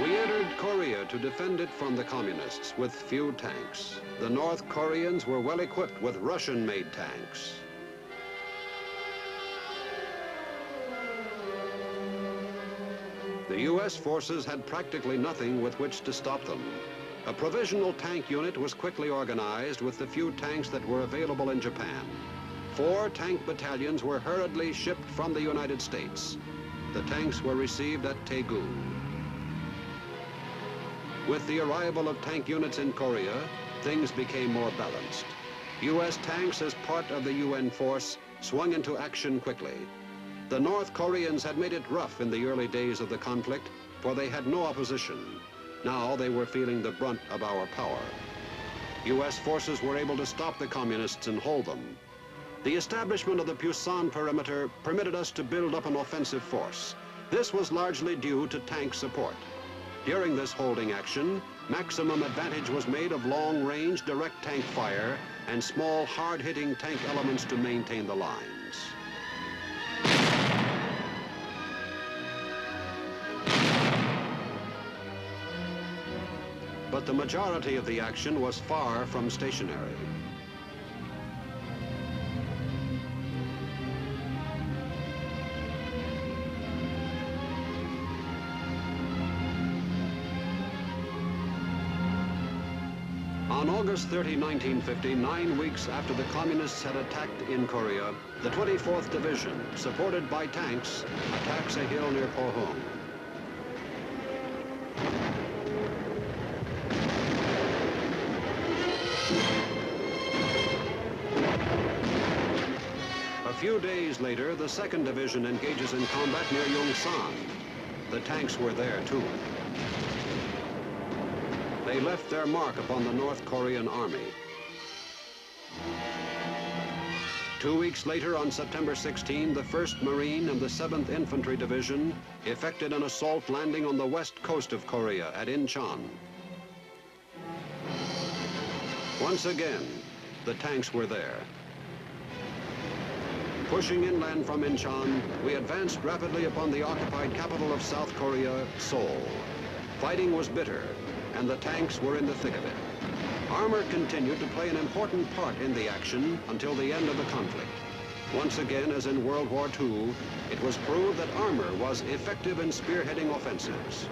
We entered Korea to defend it from the communists with few tanks. The North Koreans were well equipped with Russian-made tanks. The U.S. forces had practically nothing with which to stop them. A provisional tank unit was quickly organized with the few tanks that were available in Japan. 4 tank battalions were hurriedly shipped from the United States. The tanks were received at Daegu. With the arrival of tank units in Korea, things became more balanced. U.S. tanks as part of the UN force swung into action quickly. The North Koreans had made it rough in the early days of the conflict, for they had no opposition. Now they were feeling the brunt of our power. U.S. forces were able to stop the communists and hold them. The establishment of the Pusan perimeter permitted us to build up an offensive force. This was largely due to tank support. During this holding action, maximum advantage was made of long-range direct tank fire and small, hard-hitting tank elements to maintain the lines. But the majority of the action was far from stationary. On August 30, 1950, 9 weeks after the communists had attacked in Korea, the 24th Division, supported by tanks, attacks a hill near Pohang. A few days later, the 2nd Division engages in combat near Yongsan. The tanks were there too. They left their mark upon the North Korean army. 2 weeks later, on September 16, the 1st Marine and the 7th Infantry Division effected an assault landing on the west coast of Korea at Incheon. Once again, the tanks were there. Pushing inland from Incheon, we advanced rapidly upon the occupied capital of South Korea, Seoul. Fighting was bitter, and the tanks were in the thick of it. Armor continued to play an important part in the action until the end of the conflict. Once again, as in World War II, it was proved that armor was effective in spearheading offensives.